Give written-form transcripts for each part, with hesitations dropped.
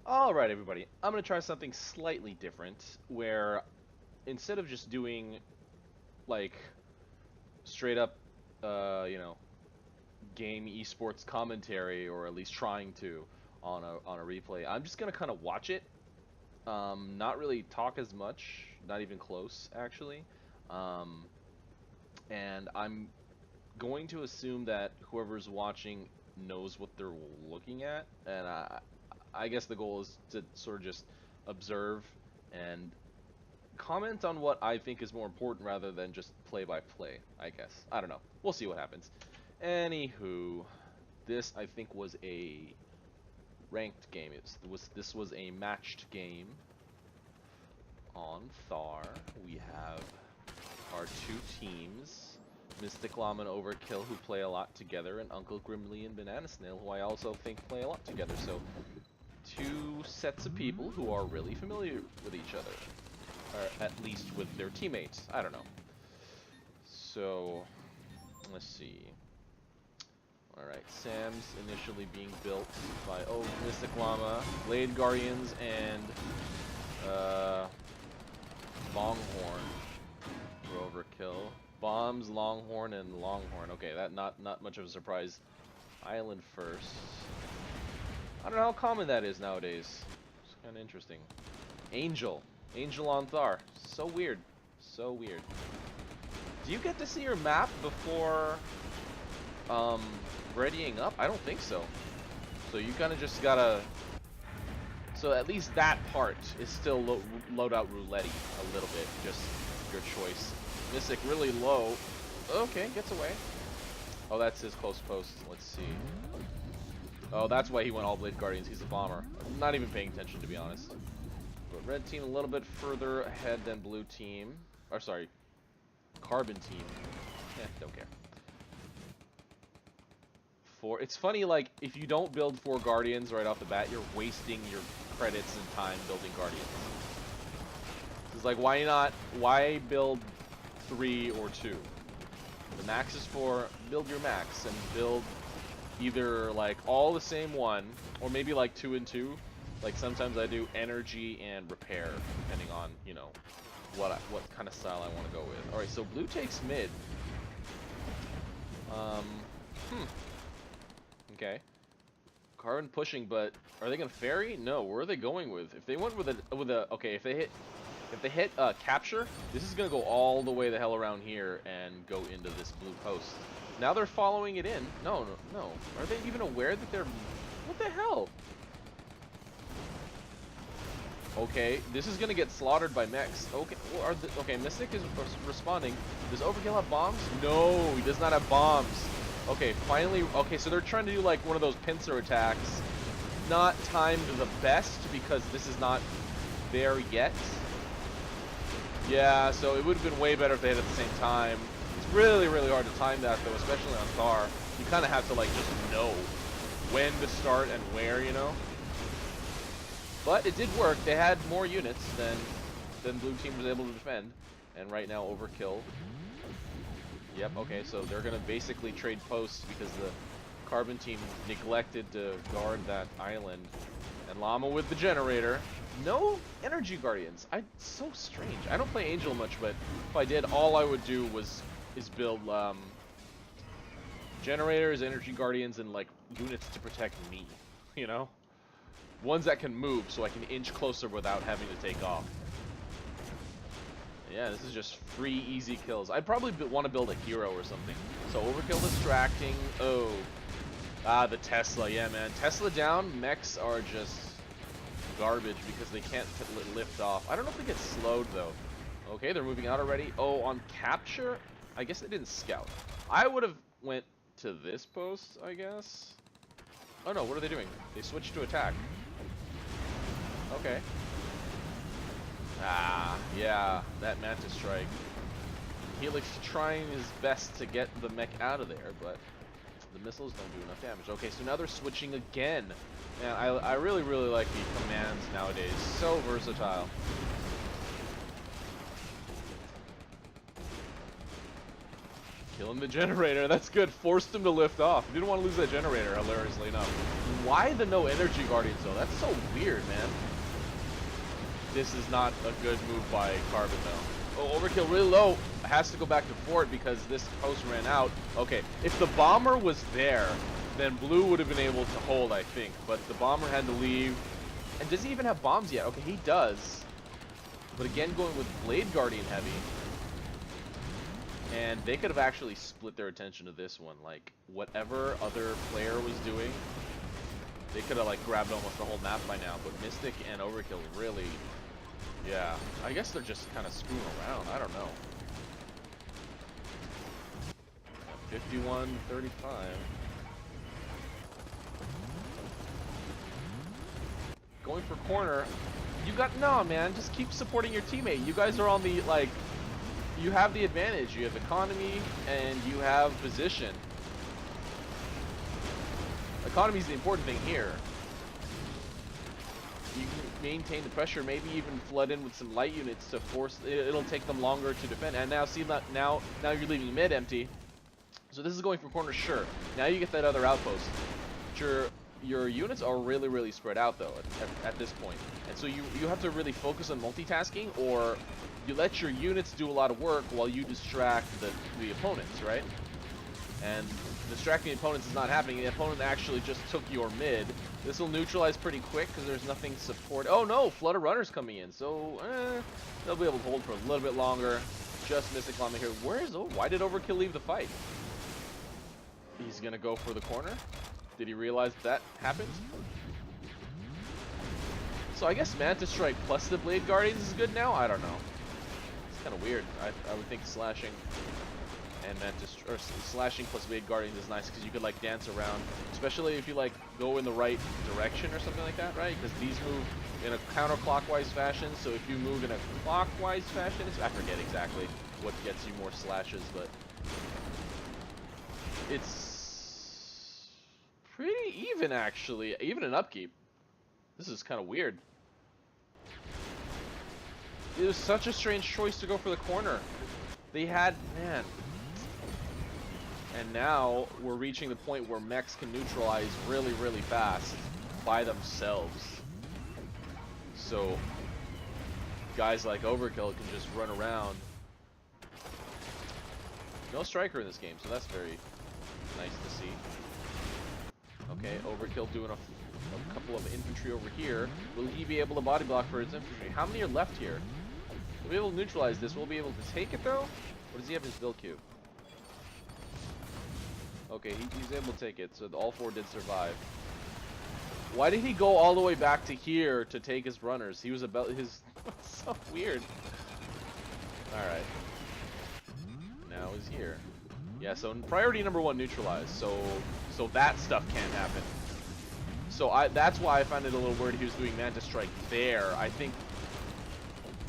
Alright, everybody. I'm going to try something slightly different, where instead of just doing, like, straight up, game esports commentary, or at least trying to, on a replay, I'm just going to kind of watch it. Not really talk as much, not even close, actually. Um, and I'm going to assume that whoever's watching knows what they're looking at, and I guess the goal is to sort of just observe and comment on what I think is more important rather than just play by play, I guess. I don't know. We'll see what happens. Anywho, this I think was a ranked game. This was a matched game on Thar. We have our two teams, MysticLlama and Overkill, who play a lot together, and UncleGrimley and Banana Snail, who I also think play a lot together. So, two sets of people who are really familiar with each other. Or at least with their teammates. I don't know. So, let's see. Alright, Sam's initially being built by, MysticLlama, Blade Guardians, and, Longhorn for Overkill. Bombs, Longhorn, and Longhorn. Okay, that not much of a surprise. Island first. I don't know how common that is nowadays. It's kind of interesting. Angel. Angel on Thar. So weird. So weird. Do you get to see your map before readying up? I don't think so. So you kind of just gotta... So at least that part is still loadout roulette a little bit. Just your choice. Mystic really low. Okay, gets away. Oh, that's his close post. Let's see. Oh, that's why he went all Blade Guardians. He's a bomber. I'm not even paying attention, to be honest. But red team a little bit further ahead than blue team. Or sorry, carbon team. Don't care. It's funny, like, if you don't build 4 Guardians right off the bat, you're wasting your credits and time building Guardians. It's like, why build 3 or 2? The max is 4, build your max, and build either, like, all the same one, or maybe, like, 2 and 2. Like, sometimes I do energy and repair, depending on, you know, what kind of style I want to go with. Alright, so blue takes mid. Okay. Carbon pushing, but are they gonna ferry? No. Where are they going with? If they went with a okay, if they hit capture, this is gonna go all the way the hell around here and go into this blue post. Now they're following it in. No. Are they even aware that they're? What the hell? Okay, this is gonna get slaughtered by mechs. Okay, well, okay, Mystic is responding. Does Overkill have bombs? No, he does not have bombs. Okay, finally. Okay, so they're trying to do like one of those pincer attacks. Not timed the best because this is not there yet. Yeah, so it would have been way better if they hit at the same time. It's really, really hard to time that though, especially on Thar. You kind of have to like just know when to start and where, you know. But it did work. They had more units than blue team was able to defend, and right now Overkill. Yep, okay, so they're going to basically trade posts because the Carbon team neglected to guard that island. And Llama with the generator. No energy guardians. So strange. I don't play Angel much, but if I did, all I would do is build generators, energy guardians, and like units to protect me, you know? Ones that can move so I can inch closer without having to take off. Yeah, this is just free, easy kills. I'd probably want to build a hero or something. So Overkill distracting. Oh. Ah, the Tesla. Yeah, man. Tesla down. Mechs are just garbage because they can't lift off. I don't know if they get slowed, though. Okay, they're moving out already. Oh, on capture? I guess they didn't scout. I would have went to this post, I guess. Oh, no. What are they doing? They switched to attack. Okay. Ah, yeah, that Mantis Strike. Helix trying his best to get the mech out of there, but the missiles don't do enough damage. Okay, so now they're switching again. Man, I really, really like the commands nowadays. So versatile. Killing the generator, that's good. Forced him to lift off. Didn't want to lose that generator, hilariously enough. Why the no energy guardians though? That's so weird, man. This is not a good move by Carbon though. Oh, overkill really low. Has to go back to fort because this post ran out. Okay, if the bomber was there, then blue would have been able to hold, I think. But the bomber had to leave. And does he even have bombs yet? Okay, he does. But again, going with Blade Guardian heavy. And they could have actually split their attention to this one. Like, whatever other player was doing, they could have, like, grabbed almost the whole map by now. But Mystic and Overkill really, yeah. I guess they're just kind of screwing around. I don't know. 51-35. Going for corner. You got, no, man. Just keep supporting your teammate. You guys are on the, like, you have the advantage. You have economy and you have position. Economy is the important thing here. You can maintain the pressure, maybe even flood in with some light units to force. It'll take them longer to defend. And now, see that now you're leaving mid empty. So this is going for corner, sure. Now you get that other outpost. Your units are really, really spread out though at this point. And so you have to really focus on multitasking, or you let your units do a lot of work while you distract the opponents, right? And distracting the opponents is not happening. The opponent actually just took your mid. This will neutralize pretty quick because there's nothing support. Oh no, flood of runners coming in. So they'll be able to hold for a little bit longer. Just MysticLlama here. Why did Overkill leave the fight? He's gonna go for the corner. Did he realize that happened? So I guess Manta Strike plus the Blade Guardians is good now? I don't know. It's kind of weird. I would think slashing and slashing plus Blade Guardians is nice because you could like dance around, especially if you like go in the right direction or something like that, right? Because these move in a counterclockwise fashion. So if you move in a clockwise fashion, I forget exactly what gets you more slashes, but it's pretty even actually, even in upkeep. This is kind of weird. It was such a strange choice to go for the corner. They had, man. And now we're reaching the point where mechs can neutralize really, really fast by themselves. So guys like Overkill can just run around. No striker in this game, so that's very nice to see. Okay, Overkill doing a couple of infantry over here. Will he be able to body block for his infantry? How many are left here? We'll be able to neutralize this. We'll be able to take it though? Or does he have his build queue? Okay, he's able to take it, so all four did survive. Why did he go all the way back to here to take his runners? He was about his... That's so weird. Alright. Now he's here. Yeah, so priority number one, neutralized. So that stuff can't happen. So that's why I find it a little weird he was doing Manta Strike there. I think,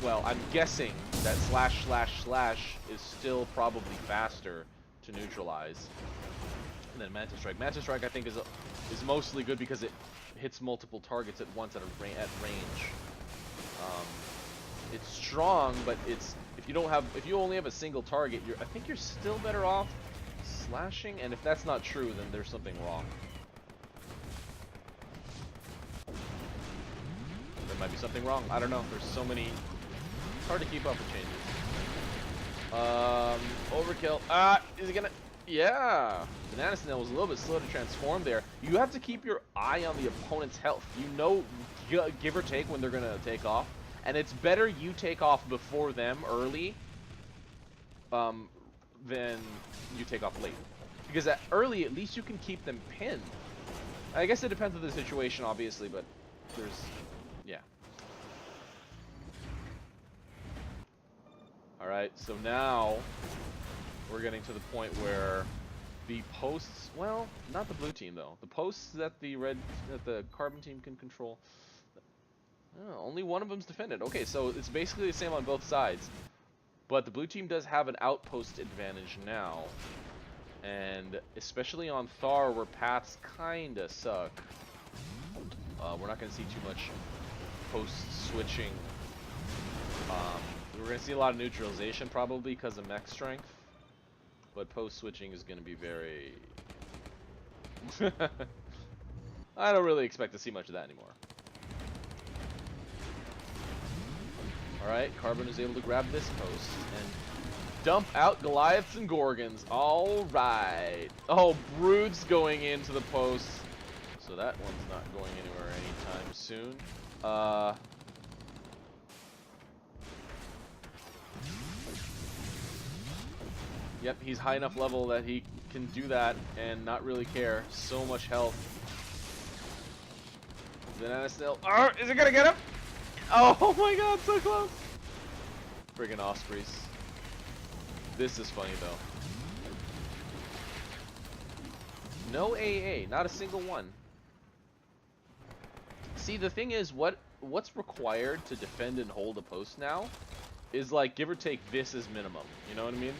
well, I'm guessing that /// is still probably faster to neutralize than Manta Strike. Manta Strike I think is mostly good because it hits multiple targets at once at range. It's strong, but it's if you only have a single target, I think you're still better off slashing, and if that's not true, then there's something wrong. There might be something wrong. I don't know. There's so many. It's hard to keep up with changes. Overkill. Is he gonna? Yeah. Banana Snail was a little bit slow to transform there. You have to keep your eye on the opponent's health. You know, give or take when they're gonna take off, and it's better you take off before them early. Then you take off late, because at early at least you can keep them pinned. I guess it depends on the situation obviously, but there's yeah. Alright, so now we're getting to the point where the posts, well, not the blue team though, the posts that the carbon team can control, only one of them's defended. Okay, so it's basically the same on both sides. But the blue team does have an outpost advantage now. And especially on Thar, where paths kinda suck. We're not going to see too much post switching. We're going to see a lot of neutralization probably because of mech strength. but post switching is going to be very... I don't really expect to see much of that anymore. Alright, Carbon is able to grab this post and dump out Goliaths and Gorgons. Alright. Oh, Brood's going into the post. So that one's not going anywhere anytime soon. Yep, he's high enough level that he can do that and not really care. So much health. Banana Snail. Oh, is it gonna get him? Oh my god, so close. Friggin' Ospreys. This is funny though. No AA, not a single one. See, the thing is, what's required to defend and hold a post now is like, give or take, this is minimum. You know what I mean?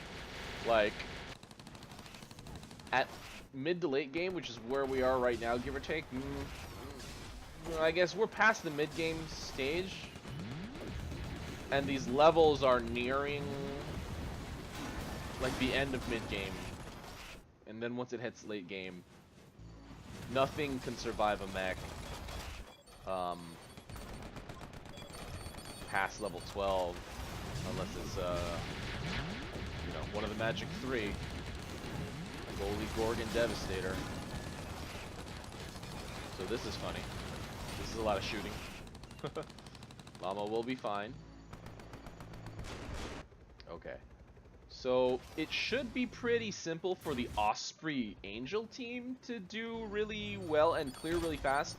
Like, at mid to late game, which is where we are right now, give or take, I guess we're past the mid game stage, and these levels are nearing like the end of mid game, and then once it hits late game, nothing can survive a mech past level 12 unless it's you know, one of the magic 3. Goalie Gorgon Devastator. So this is funny. This is a lot of shooting. Llama will be fine. Okay. So it should be pretty simple for the Osprey Angel team to do really well and clear really fast.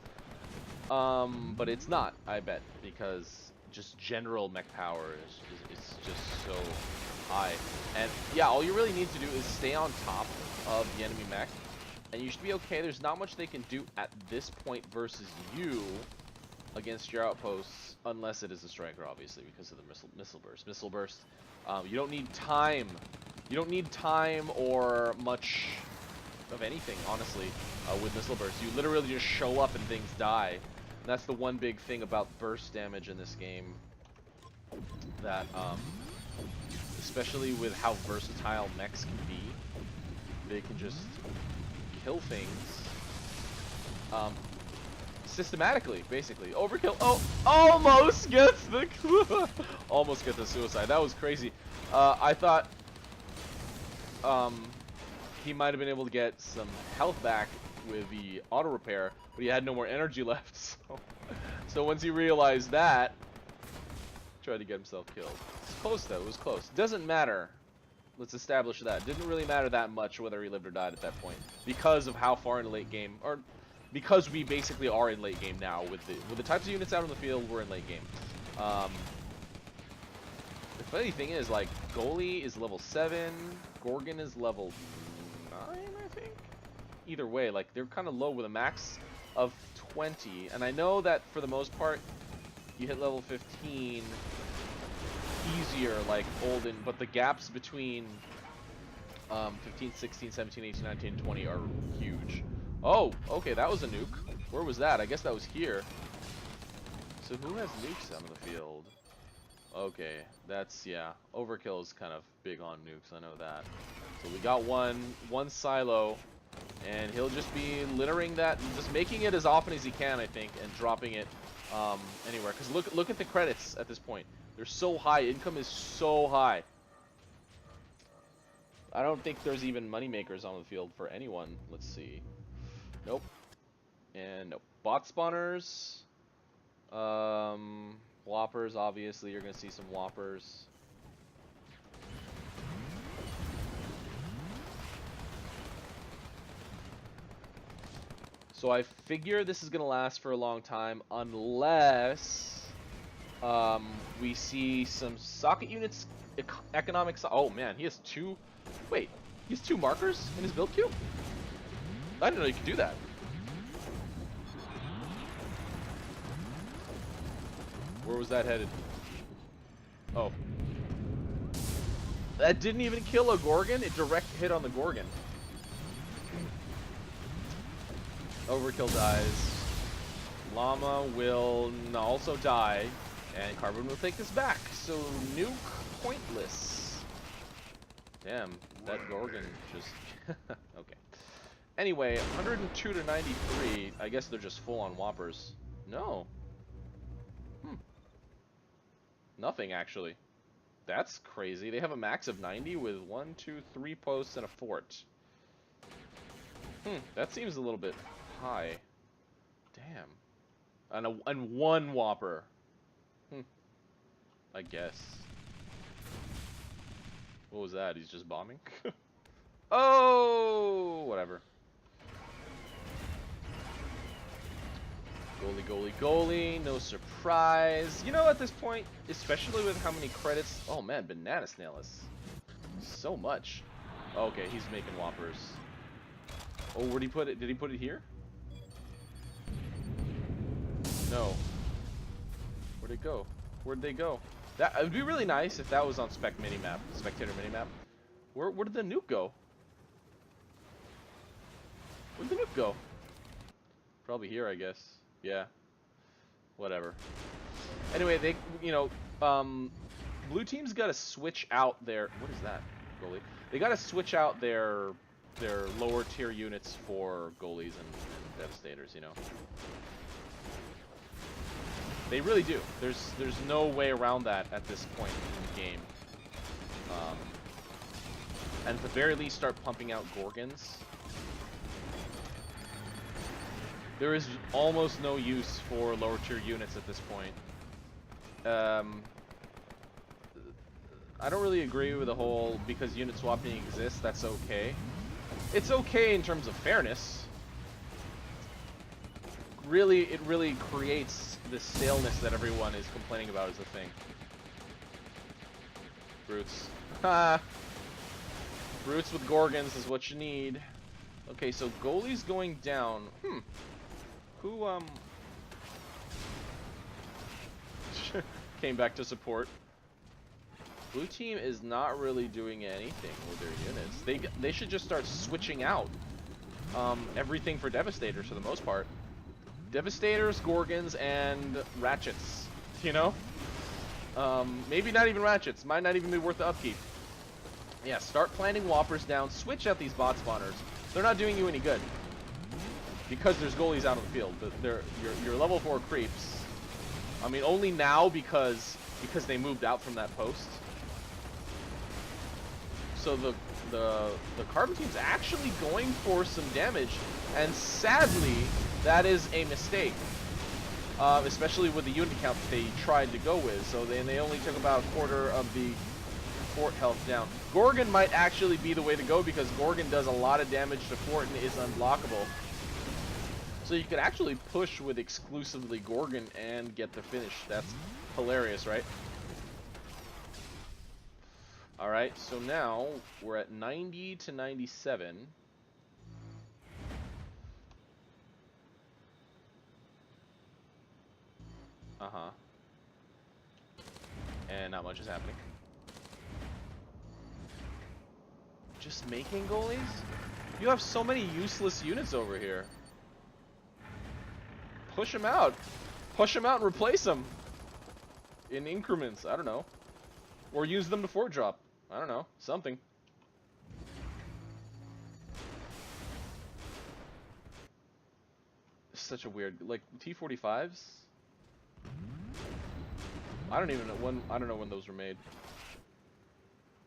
But it's not, I bet, because just general mech power is just so high. And yeah, all you really need to do is stay on top of the enemy mech, and you should be okay. There's not much they can do at this point versus you against your outposts, unless it is a striker, obviously, because of the missile burst. Missile burst. You don't need time. You don't need time or much of anything, honestly, with missile burst. You literally just show up and things die. And that's the one big thing about burst damage in this game. That, especially with how versatile mechs can be, they can just kill things systematically, basically. Overkill. Oh, almost gets the almost get the suicide. That was crazy. I thought he might have been able to get some health back with the auto repair, but he had no more energy left. So once he realized that, tried to get himself killed. It's close though. It was close. Doesn't matter. Let's establish that. Didn't really matter that much whether he lived or died at that point, because of how far in the late game, or because we basically are in late game now with the types of units out on the field. We're in late game. The funny thing is, like, goalie is level 7, Gorgon is level 9, I think. Either way, like, they're kind of low with a max of 20, and I know that for the most part, you hit level 15 easier, like Olden, but the gaps between 15, 16, 17, 18, 19, 20 are huge. Oh, okay, that was a nuke. Where was that? I guess that was here. So who has nukes out on the field? Okay, that's, yeah, Overkill is kind of big on nukes, I know that. So we got one silo, and he'll just be littering that, and just making it as often as he can, I think, and dropping it anywhere. Because look at the credits at this point. They're so high. Income is so high. I don't think there's even money makers on the field for anyone. Let's see. Nope. And nope. Bot spawners. Whoppers, obviously. You're going to see some whoppers. So I figure this is going to last for a long time unless we see some socket units, economic. Oh man, he has two. Wait, he has 2 markers in his build queue? I didn't know you could do that. Where was that headed? Oh. That didn't even kill a Gorgon? It direct hit on the Gorgon. Overkill dies. Llama will also die. And Carbon will take this back. So nuke pointless. Damn. that Gorgon just... okay. Anyway, 102 to 93. I guess they're just full on whoppers. No. Nothing, actually. That's crazy. They have a max of 90 with 1, 2, 3 posts and a fort. That seems a little bit high. Damn. And one whopper. I guess. What was that? He's just bombing? Oh, whatever. Goalie, goalie, goalie. No surprise. You know, at this point, especially with how many credits... Oh, man, Banana Snail is so much. Okay, he's making whoppers. Oh, where'd he put it? Did he put it here? No. Where'd it go? Where'd they go? That it would be really nice if that was on spectator minimap. Where did the nuke go? Where'd the nuke go? Probably here, I guess. Yeah. Whatever. Anyway, they, you know, blue team's got to switch out their... What is that, goalie? They got to switch out their lower tier units for goalies and devastators, you know. They really do. There's no way around that at this point in the game. And at the very least, start pumping out Gorgons. There is almost no use for lower tier units at this point. I don't really agree with the whole because unit swapping exists, that's okay. It's okay in terms of fairness. Really, it really creates the staleness that everyone is complaining about is the thing. Brutes. Ha! Brutes with Gorgons is what you need. Okay, so goalie's going down. Who, came back to support. Blue team is not really doing anything with their units. They should just start switching out everything for Devastators for the most part. Devastators, Gorgons, and Ratchets, you know? Maybe not even Ratchets. Might not even be worth the upkeep. Yeah, start planting Whoppers down. Switch out these bot spawners. They're not doing you any good. Because there's goalies out on the field. Your level 4 creeps. I mean, only now because they moved out from that post. So the Carbon team's actually going for some damage, and sadly, that is a mistake. Especially with the unit count they tried to go with. So they only took about a quarter of the fort health down. Gorgon might actually be the way to go because Gorgon does a lot of damage to fort and is unblockable. So you could actually push with exclusively Gorgon and get the finish. That's hilarious, right? Alright, so now we're at 90 to 97. And not much is happening. Just making goalies? You have so many useless units over here. Push them out. Push them out and replace them. In increments, I don't know. Or use them to fort drop. I don't know. Something. Such a weird, like T-45s. I don't even know when. I don't know when those were made.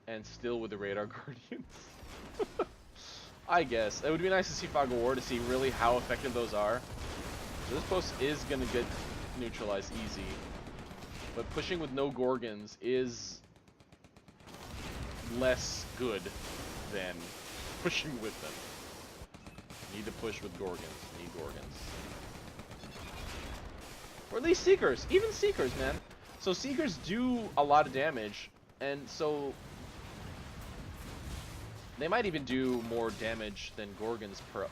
And still with the radar guardians. I guess it would be nice to see Fog of War to see really how effective those are. So this post is gonna get neutralized easy, but pushing with no Gorgons is less good than pushing with them. Need to push with Gorgons. Need Gorgons. Or at least Seekers. Even Seekers, man. So Seekers do a lot of damage, and so they might even do more damage than Gorgons per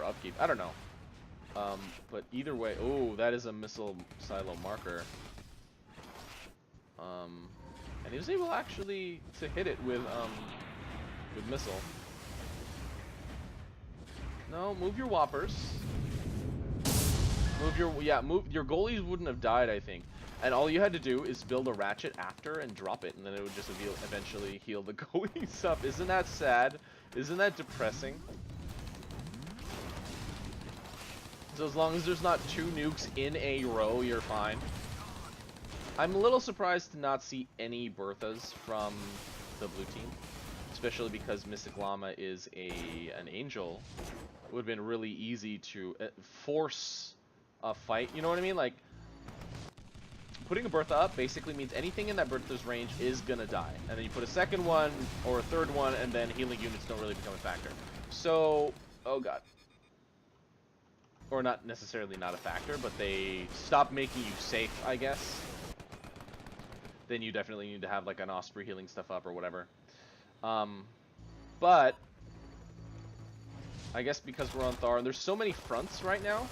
upkeep. I don't know. But either way, oh, that is a missile silo marker. And he was able actually to hit it with missile. No, move your Whoppers. Move your goalies wouldn't have died, I think. And all you had to do is build a ratchet after and drop it, and then it would just eventually heal the goalies up. Isn't that sad? Isn't that depressing? So as long as there's not 2 nukes in a row, you're fine. I'm a little surprised to not see any Berthas from the blue team, especially because MysticLlama is an angel. It would have been really easy to force a fight. You know what I mean? Like, putting a Bertha up basically means anything in that Bertha's range is gonna die. And then you put a second one or a third one, and then healing units don't really become a factor. So, oh god. Or not necessarily not a factor, but they stop making you safe, I guess. Then you definitely need to have like an Osprey healing stuff up or whatever. But I guess because we're on Thar, and there's so many fronts right now,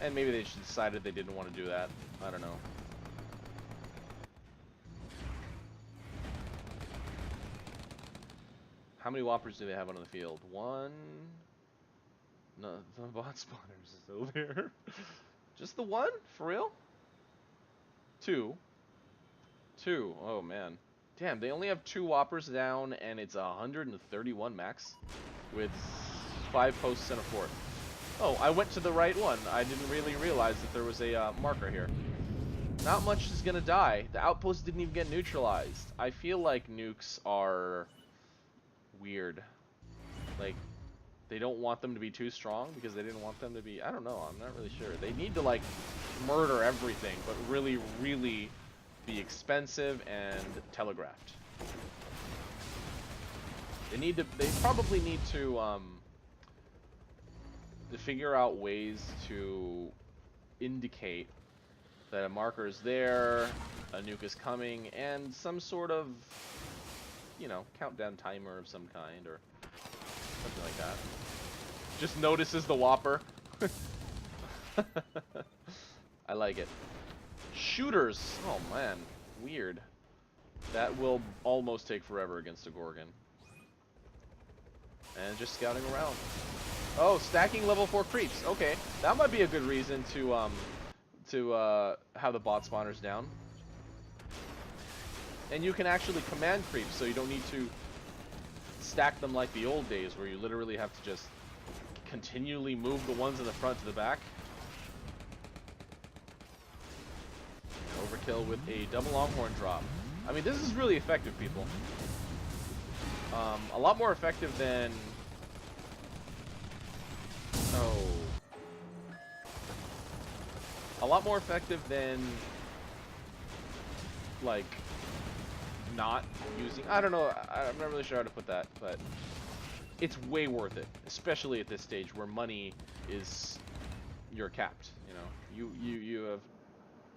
and maybe they just decided they didn't want to do that. I don't know. How many Whoppers do they have on the field? 1. No, the bot spawner is still there. Just the 1? For real? 2. 2. Oh man. Damn, they only have 2 Whoppers down, and it's 131 max with 5 posts and a fort. Oh, I went to the right one. I didn't really realize that there was a marker here. Not much is gonna die. The outpost didn't even get neutralized. I feel like nukes are weird. Like, they don't want them to be too strong because they didn't want them to be... I don't know. I'm not really sure. They need to, like, murder everything, but really, really be expensive and telegraphed. They probably need to figure out ways to indicate that a marker is there, a nuke is coming, and some sort of, you know, countdown timer of some kind or something like that. Just notices the Whopper. I like it. Shooters. Oh man, weird. That will almost take forever against a Gorgon. And just scouting around. Oh, stacking level 4 creeps. Okay, that might be a good reason to have the bot spawners down. And you can actually command creeps, so you don't need to stack them like the old days, where you literally have to just continually move the ones in the front to the back. Overkill with a double longhorn drop. I mean, this is really effective, people. A lot more effective than... Oh. A lot more effective than, like, not using... I don't know, I'm not really sure how to put that, but it's way worth it, especially at this stage where money is... You're capped, you know? You have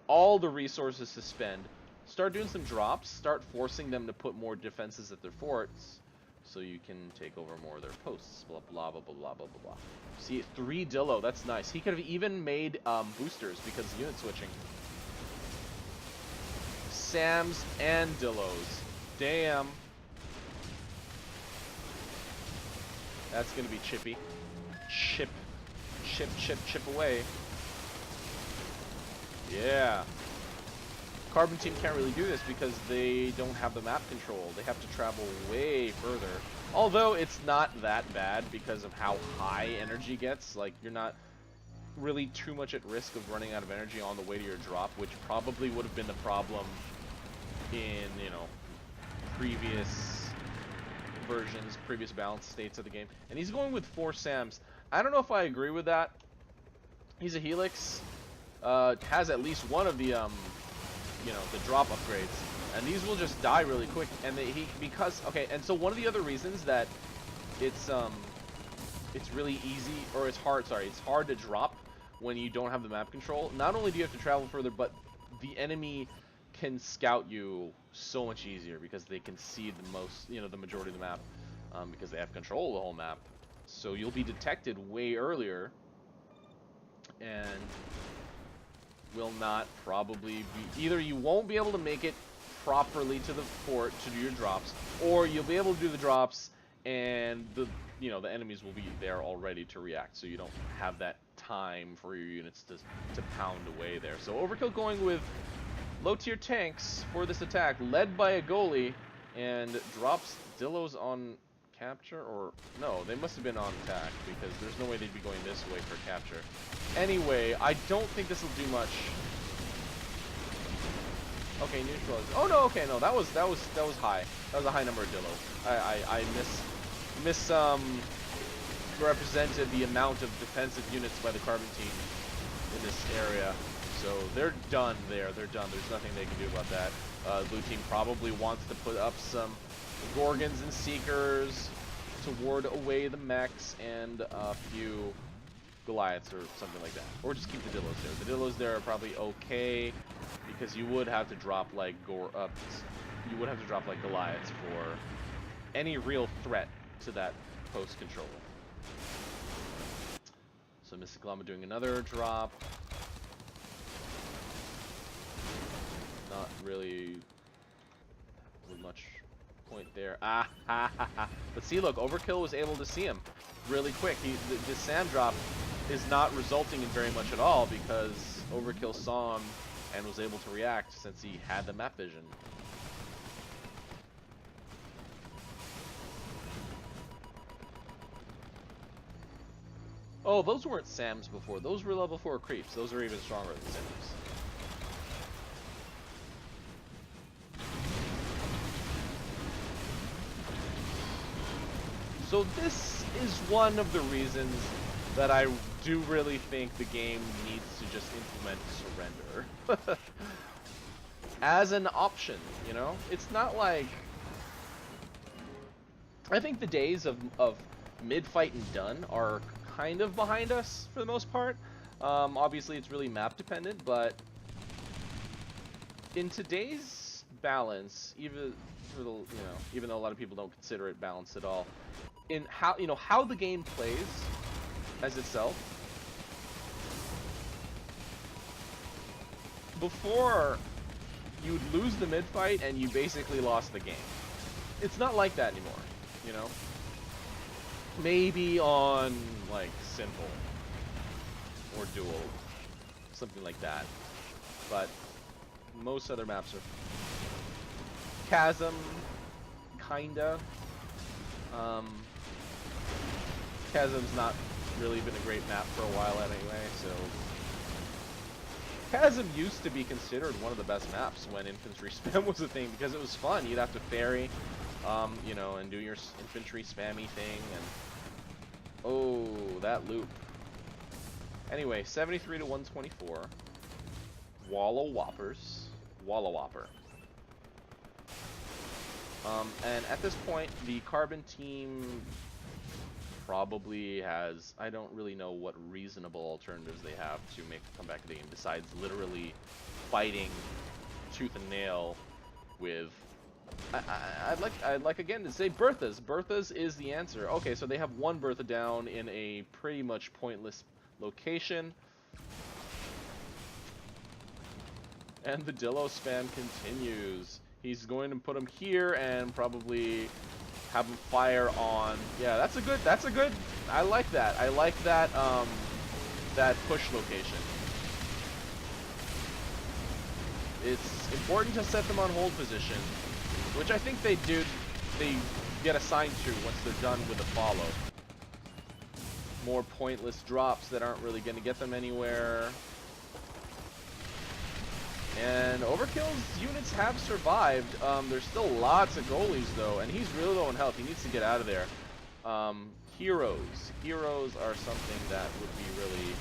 all the resources to spend. Start doing some drops, start forcing them to put more defenses at their forts, so you can take over more of their posts. Blah, blah, blah, blah, blah, blah, blah. See, 3 Dillo, that's nice. He could have even made boosters because of unit switching. Sams and Dillos. Damn. That's going to be chippy. Chip away. Yeah. Carbon team can't really do this because they don't have the map control. They have to travel way further. Although it's not that bad because of how high energy gets. Like, you're not really too much at risk of running out of energy on the way to your drop, which probably would have been the problem in, you know, previous versions, previous balance states of the game. And he's going with 4 Sams. I don't know if I agree with that. He's a Helix. Has at least one of the, you know, the drop upgrades, and these will just die really quick. And okay, and so one of the other reasons that it's really easy, or it's hard to drop when you don't have the map control. Not only do you have to travel further, but the enemy can scout you so much easier because they can see the most, you know, the majority of the map, because they have control of the whole map. So you'll be detected way earlier, and will not probably be... Either you won't be able to make it properly to the fort to do your drops, or you'll be able to do the drops and the enemies will be there all ready to react, so you don't have that time for your units to pound away there. So Overkill going with low tier tanks for this attack, led by a goalie, and drops Dillos on capture, or no, they must have been on attack, because there's no way they'd be going this way for capture. Anyway, I don't think this will do much. Okay, neutralize. Oh no, okay, no, that was high. That was a high number of Dillos. I represented the amount of defensive units by the Carbon team in this area. So they're done there. They're done. There's nothing they can do about that. Blue team probably wants to put up some Gorgons and Seekers to ward away the mechs and a few Goliaths or something like that. Or just keep the Dillos there. The Dillos there are probably okay, because you would have to drop like Goliaths for any real threat to that post control. So MysticLlama doing another drop. Not really with much point there. Ah, ha, ha, ha. But see, look, Overkill was able to see him really quick. The SAM drop is not resulting in very much at all, because Overkill saw him and was able to react since he had the map vision. Oh, those weren't SAMs before. Those were level 4 creeps. Those are even stronger than SAMs. So this is one of the reasons that I do really think the game needs to just implement surrender. As an option, you know? It's not like... I think the days of mid-fight and done are kind of behind us for the most part. Obviously it's really map dependent, but in today's balance, even though a lot of people don't consider it balanced at all, in how the game plays as itself, before you'd lose the mid fight and you basically lost the game. It's not like that anymore, you know? Maybe on like simple or dual, something like that, but most other maps are Chasm, kinda. Chasm's not really been a great map for a while anyway, so Chasm used to be considered one of the best maps when infantry spam was a thing, because it was fun. You'd have to ferry, and do your infantry spammy thing, and oh, that loop. Anyway, 73 to 124. Walla Whoppers. Walla Whopper. And at this point, the Carbon team probably has, I don't really know what reasonable alternatives they have to make a comeback to the game besides literally fighting tooth and nail with, I'd like again to say Berthas. Berthas is the answer. Okay, so they have one Bertha down in a pretty much pointless location. And the Dillo spam continues. He's going to put him here and probably have him fire on. Yeah, that's a good. I like that. I like that. That push location. It's important to set them on hold position, which I think they do. They get assigned to once they're done with the follow. More pointless drops that aren't really going to get them anywhere. And Overkill's units have survived. There's still lots of goalies though, and he's really low in health. He needs to get out of there. Heroes. Heroes are something that would be really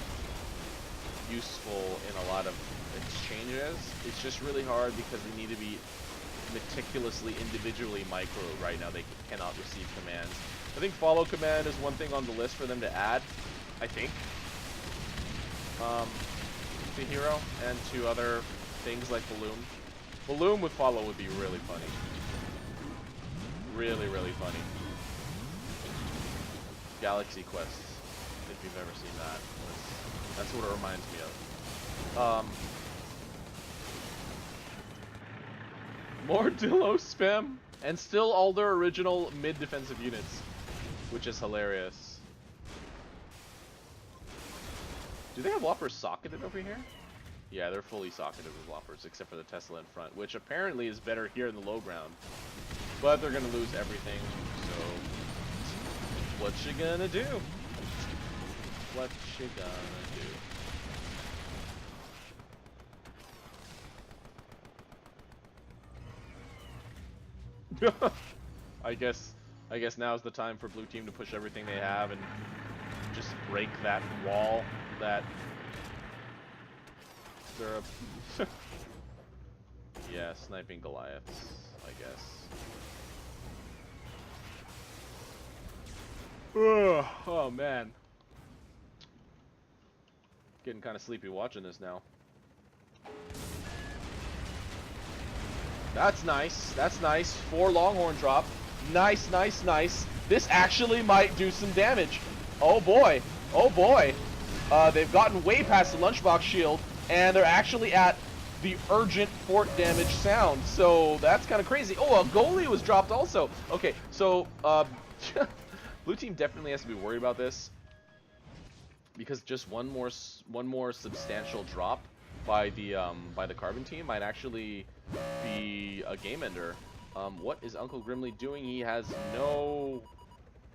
useful in a lot of exchanges. It's just really hard because they need to be meticulously, individually microed right now. They cannot receive commands. I think follow command is one thing on the list for them to add, I think. To hero and to other things like Balloon. Balloon with follow would be really funny. Really, really funny. Galaxy Quests, if you've ever seen that. That's what it reminds me of. More Dillo spam. And still all their original mid-defensive units, which is hilarious. Do they have Whoppers socketed over here? Yeah, they're fully socketed with Whoppers, except for the Tesla in front, which apparently is better here in the low ground. But they're gonna lose everything, so what you gonna do? What you gonna do? I guess now's the time for blue team to push everything they have and just break that wall that they're yeah, sniping Goliaths, I guess. Oh man. Getting kind of sleepy watching this now. That's nice. That's nice. 4 Longhorn drop. Nice, nice, nice. This actually might do some damage. Oh boy. Oh boy. They've gotten way past the lunchbox shield, and they're actually at the urgent fort damage sound. So that's kind of crazy. Oh, a goalie was dropped also. Okay, so blue team definitely has to be worried about this, because just one more substantial drop by the carbon team might actually be a game ender. What is UncleGrimley doing? He has no...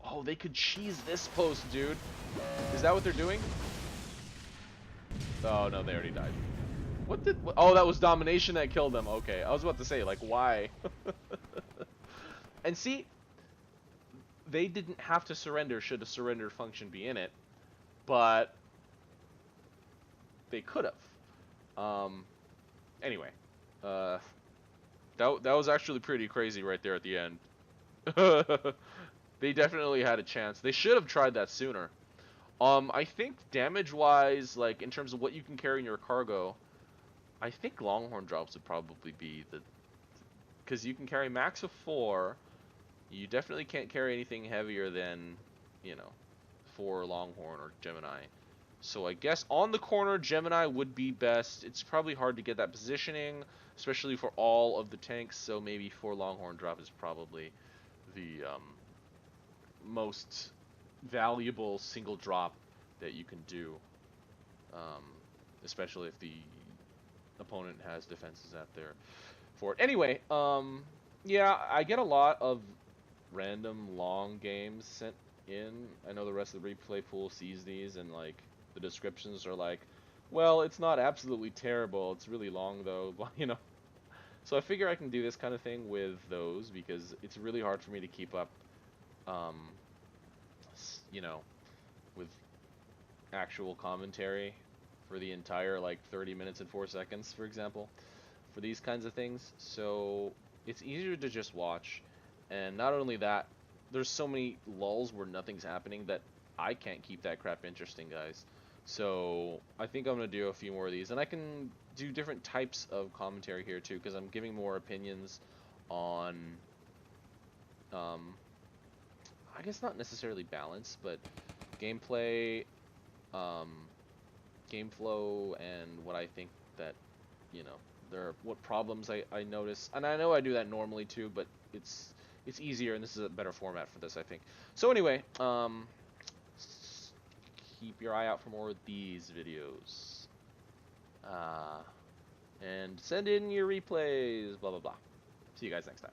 Oh, they could cheese this post, dude. Is that what they're doing? Oh no, they already died. What did... Oh, that was domination that killed them. Okay, I was about to say, like, why? And see, they didn't have to surrender should a surrender function be in it, but they could have. Anyway, that was actually pretty crazy right there at the end. They definitely had a chance. They should have tried that sooner. I think damage-wise, like in terms of what you can carry in your cargo, I think Longhorn drops would probably be the, because you can carry max of 4. You definitely can't carry anything heavier than, you know, 4 Longhorn or Gemini. So I guess on the corner, Gemini would be best. It's probably hard to get that positioning, especially for all of the tanks. So maybe 4 Longhorn drop is probably the most valuable single drop that you can do, especially if the opponent has defenses out there for it. Anyway, yeah, I get a lot of random long games sent in. I know the rest of the replay pool sees these, and like the descriptions are like, well, it's not absolutely terrible, it's really long though, you know. So I figure I can do this kind of thing with those, because it's really hard for me to keep up, you know, with actual commentary for the entire like 30 minutes and 4 seconds, for example, for these kinds of things. So it's easier to just watch. And not only that, there's so many lulls where nothing's happening that I can't keep that crap interesting, guys. So I think I'm gonna do a few more of these, and I can do different types of commentary here too, because I'm giving more opinions on I guess not necessarily balance, but gameplay, game flow, and what I think that, you know, what problems I notice. And I know I do that normally too, but it's easier, and this is a better format for this, I think. So anyway, keep your eye out for more of these videos. And send in your replays, blah blah blah. See you guys next time.